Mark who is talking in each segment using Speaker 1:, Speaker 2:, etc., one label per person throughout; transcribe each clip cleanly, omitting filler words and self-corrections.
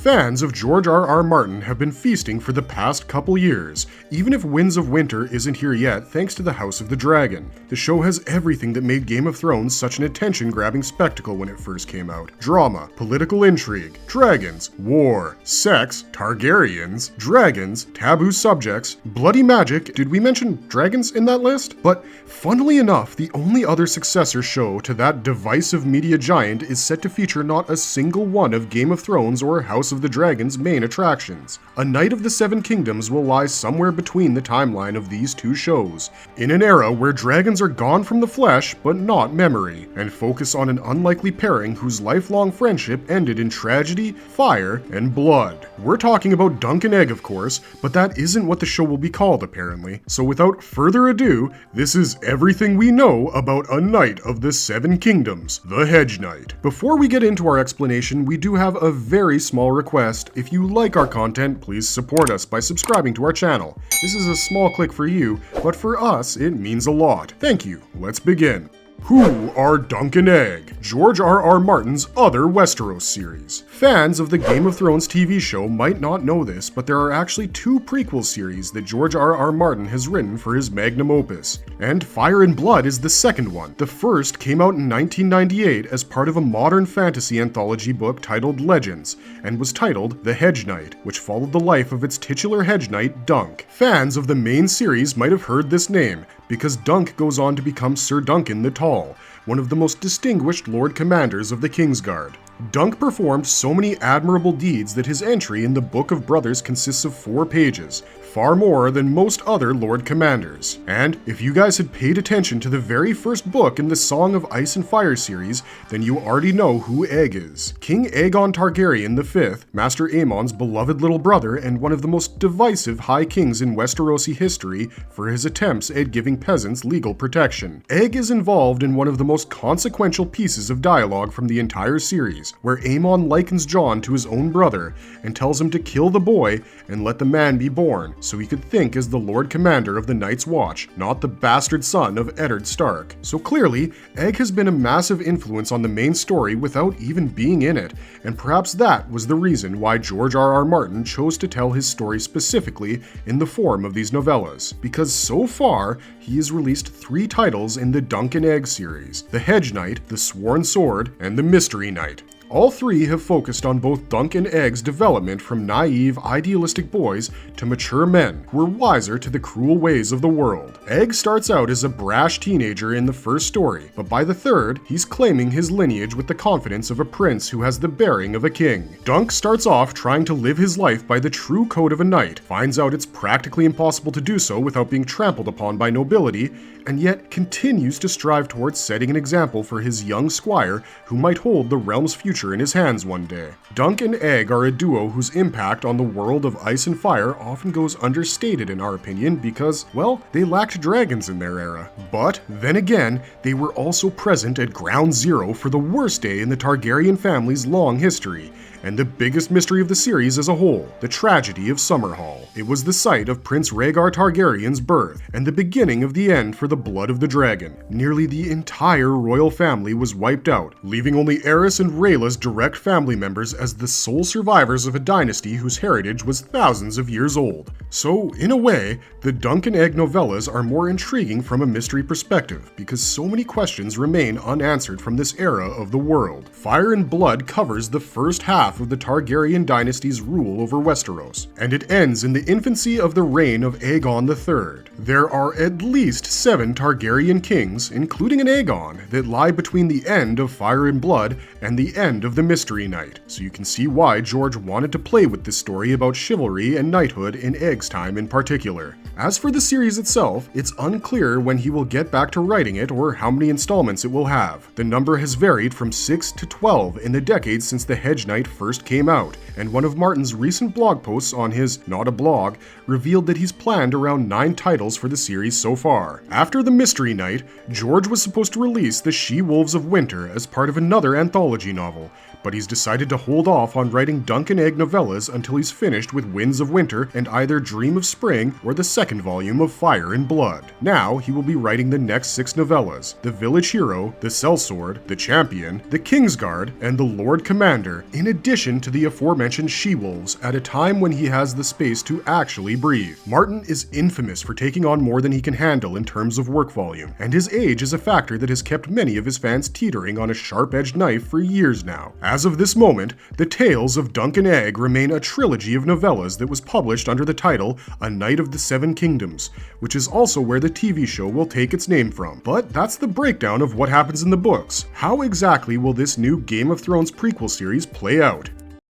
Speaker 1: Fans of George R.R. Martin have been feasting for the past couple years, even if Winds of Winter isn't here yet thanks to the House of the Dragon. The show has everything that made Game of Thrones such an attention-grabbing spectacle when it first came out. Drama, political intrigue, dragons, war, sex, Targaryens, dragons, taboo subjects, bloody magic. Did we mention dragons in that list? But funnily enough, the only other successor show to that divisive media giant is set to feature not a single one of Game of Thrones or House of the Dragon's main attractions. A Knight of the Seven Kingdoms will lie somewhere between the timeline of these two shows, in an era where dragons are gone from the flesh but not memory, and focus on an unlikely pairing whose lifelong friendship ended in tragedy, fire, and blood. We're talking about Dunk and Egg, of course, but that isn't what the show will be called apparently. So without further ado, this is everything we know about A Knight of the Seven Kingdoms, the Hedge Knight. Before we get into our explanation, we do have a very small request. If you like our content, please support us by subscribing to our channel. This is a small click for you, but for us, it means a lot. Thank you. Let's begin. Who are Dunk and Egg? George R.R. Martin's other Westeros series. Fans of the Game of Thrones TV show might not know this, but there are actually two prequel series that George R.R. Martin has written for his magnum opus, and Fire and Blood is the second one. The first came out in 1998 as part of a modern fantasy anthology book titled Legends, and was titled The Hedge Knight, which followed the life of its titular hedge knight, Dunk. Fans of the main series might have heard this name, because Dunk goes on to become Sir Duncan the Tall, one of the most distinguished Lord Commanders of the Kingsguard. Dunk performed so many admirable deeds that his entry in the Book of Brothers consists of 4 pages, far more than most other Lord Commanders. And if you guys had paid attention to the very first book in the Song of Ice and Fire series, then you already know who Egg is. King Aegon Targaryen V, Master Aemon's beloved little brother and one of the most divisive High Kings in Westerosi history for his attempts at giving peasants legal protection. Egg is involved in one of the most consequential pieces of dialogue from the entire series, where Aemon likens Jon to his own brother and tells him to kill the boy and let the man be born, so he could think as the Lord Commander of the Night's Watch, not the bastard son of Eddard Stark. So clearly, Egg has been a massive influence on the main story without even being in it, and perhaps that was the reason why George R.R. Martin chose to tell his story specifically in the form of these novellas, because so far, he has released 3 titles in the Dunk and Egg series: The Hedge Knight, The Sworn Sword, and The Mystery Knight. All 3 have focused on both Dunk and Egg's development from naive, idealistic boys to mature men who are wiser to the cruel ways of the world. Egg starts out as a brash teenager in the first story, but by the third, he's claiming his lineage with the confidence of a prince who has the bearing of a king. Dunk starts off trying to live his life by the true code of a knight, finds out it's practically impossible to do so without being trampled upon by nobility, and yet continues to strive towards setting an example for his young squire who might hold the realm's future in his hands one day. Dunk and Egg are a duo whose impact on the world of Ice and Fire often goes understated in our opinion because, well, they lacked dragons in their era. But then again, they were also present at ground zero for the worst day in the Targaryen family's long history, and the biggest mystery of the series as a whole, the tragedy of Summerhall. It was the site of Prince Rhaegar Targaryen's birth, and the beginning of the end for the blood of the dragon. Nearly the entire royal family was wiped out, leaving only Aerys and Rhaella's direct family members as the sole survivors of a dynasty whose heritage was thousands of years old. So, in a way, the Dunk and Egg novellas are more intriguing from a mystery perspective, because so many questions remain unanswered from this era of the world. Fire and Blood covers the first half of the Targaryen dynasty's rule over Westeros, and it ends in the infancy of the reign of Aegon III. There are at least 7 Targaryen kings, including an Aegon, that lie between the end of Fire and Blood and the end of the Mystery Knight, so you can see why George wanted to play with this story about chivalry and knighthood in Egg's time in particular. As for the series itself, it's unclear when he will get back to writing it or how many installments it will have. The number has varied from 6 to 12 in the decades since The Hedge Knight first came out, and one of Martin's recent blog posts on his Not a Blog revealed that he's planned around 9 titles for the series so far. After The Mystery Knight, George was supposed to release The She-Wolves of Winter as part of another anthology novel, but he's decided to hold off on writing Dunk and Egg novellas until he's finished with Winds of Winter and either Dream of Spring or the second volume of Fire and Blood. Now he will be writing the next 6 novellas: The Village Hero, The Sellsword, The Champion, The Kingsguard, and The Lord Commander, in addition to the aforementioned She-Wolves, at a time when he has the space to actually breathe. Martin is infamous for taking on more than he can handle in terms of work volume, and his age is a factor that has kept many of his fans teetering on a sharp-edged knife for years now. As of this moment, the Tales of Dunk and Egg remain a trilogy of novellas that was published under the title A Knight of the Seven Kingdoms, which is also where the TV show will take its name from. But that's the breakdown of what happens in the books. How exactly will this new Game of Thrones prequel series play out?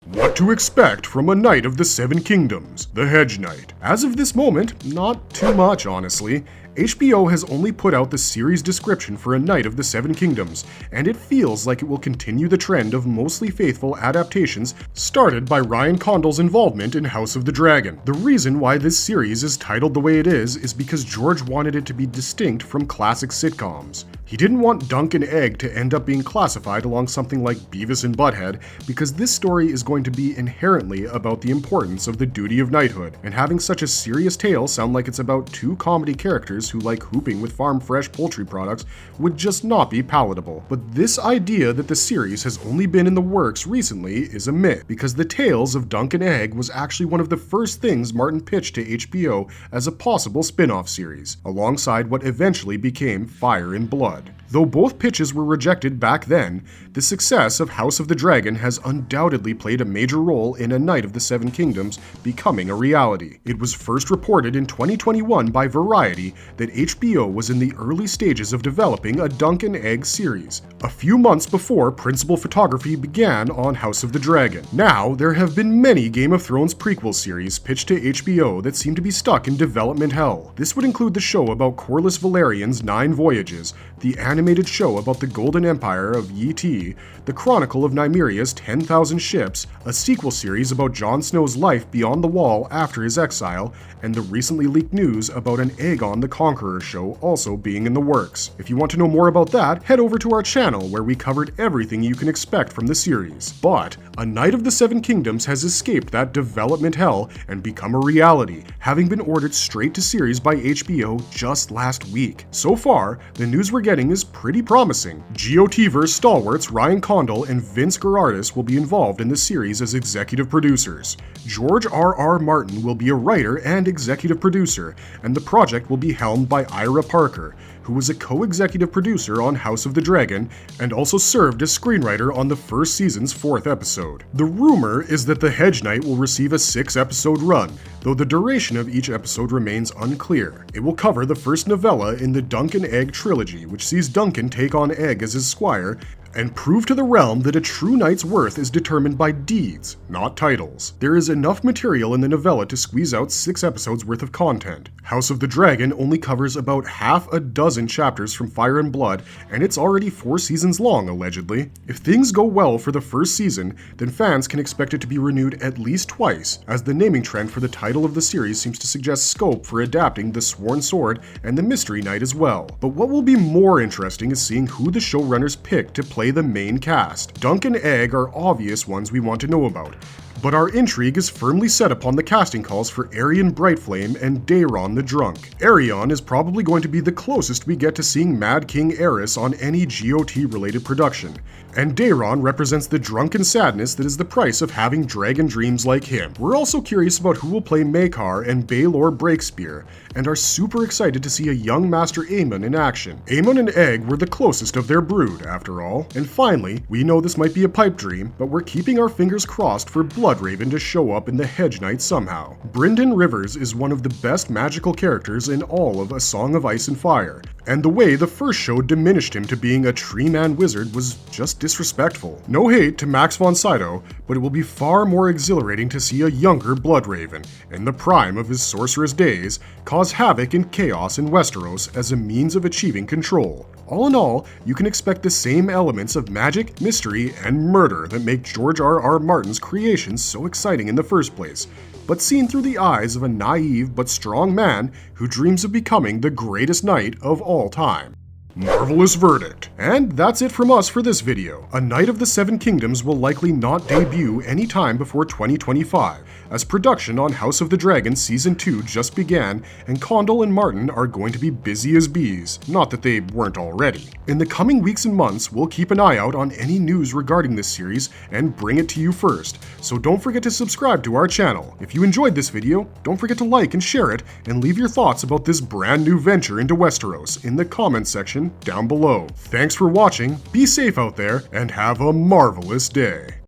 Speaker 1: What to expect from A Knight of the Seven Kingdoms, the Hedge Knight. As of this moment, not too much, honestly. HBO has only put out the series description for A Knight of the Seven Kingdoms, and it feels like it will continue the trend of mostly faithful adaptations started by Ryan Condal's involvement in House of the Dragon. The reason why this series is titled the way it is because George wanted it to be distinct from classic sitcoms. He didn't want Dunk and Egg to end up being classified along something like Beavis and Butthead, because this story is going to be inherently about the importance of the duty of knighthood, and having such a serious tale sound like it's about 2 comedy characters who like hooping with farm-fresh poultry products would just not be palatable. But this idea that the series has only been in the works recently is a myth, because the Tales of Dunk and Egg was actually one of the first things Martin pitched to HBO as a possible spin-off series, alongside what eventually became Fire and Blood. Though both pitches were rejected back then, the success of House of the Dragon has undoubtedly played a major role in A Knight of the Seven Kingdoms becoming a reality. It was first reported in 2021 by Variety that HBO was in the early stages of developing a Dunk and Egg series, a few months before principal photography began on House of the Dragon. Now, there have been many Game of Thrones prequel series pitched to HBO that seem to be stuck in development hell. This would include the show about Corlys Valerian's 9 Voyages, the animated show about the Golden Empire of Yi Ti, the Chronicle of Nymeria's 10,000 Ships, a sequel series about Jon Snow's life beyond the Wall after his exile, and the recently leaked news about an Aegon the Conqueror show also being in the works. If you want to know more about that, head over to our channel where we covered everything you can expect from the series. But A Knight of the Seven Kingdoms has escaped that development hell and become a reality, having been ordered straight to series by HBO just last week. So far, the news we're getting is pretty promising. GOTverse stalwarts Ryan Condal and Vince Geraghtis will be involved in the series as executive producers. George R.R. Martin will be a writer and executive producer, and the project will be helmed by Ira Parker, who was a co-executive producer on House of the Dragon and also served as screenwriter on the first season's 4th episode. The rumor is that the Hedge Knight will receive a 6-episode run, though the duration of each episode remains unclear. It will cover the first novella in the Dunk and Egg trilogy, which sees Duncan take on Egg as his squire and prove to the realm that a true knight's worth is determined by deeds, not titles. There is enough material in the novella to squeeze out 6 episodes worth of content. House of the Dragon only covers about half a dozen chapters from Fire and Blood, and it's already 4 seasons long, allegedly. If things go well for the first season, then fans can expect it to be renewed at least twice, as the naming trend for the title of the series seems to suggest scope for adapting the Sworn Sword and the Mystery Knight as well. But what will be more interesting is seeing who the showrunners pick to play the main cast. Dunk and Egg are obvious ones we want to know about, but our intrigue is firmly set upon the casting calls for Aerion Brightflame and Daeron the Drunk. Aerion is probably going to be the closest we get to seeing Mad King Aerys on any GOT-related production, and Daeron represents the drunken sadness that is the price of having dragon dreams like him. We're also curious about who will play Maekar and Baelor Breakspear, and are super excited to see a young Master Aemon in action. Aemon and Egg were the closest of their brood, after all. And finally, we know this might be a pipe dream, but we're keeping our fingers crossed for Bloodraven to show up in the Hedge Knight somehow. Brynden Rivers is one of the best magical characters in all of A Song of Ice and Fire, and the way the first show diminished him to being a tree-man wizard was just disrespectful. No hate to Max von Sydow, but it will be far more exhilarating to see a younger Bloodraven, in the prime of his sorceress days, cause havoc and chaos in Westeros as a means of achieving control. All in all, you can expect the same elements of magic, mystery, and murder that make George R.R. Martin's creations so exciting in the first place, but seen through the eyes of a naive but strong man who dreams of becoming the greatest knight of all time. Marvelous verdict. And that's it from us for this video. A Knight of the Seven Kingdoms will likely not debut anytime before 2025, as production on House of the Dragon Season 2 just began, and Condal and Martin are going to be busy as bees. Not that they weren't already. In the coming weeks and months, we'll keep an eye out on any news regarding this series and bring it to you first, so don't forget to subscribe to our channel. If you enjoyed this video, don't forget to like and share it, and leave your thoughts about this brand new venture into Westeros in the comments section down below. Thanks for watching, be safe out there, and have a marvelous day.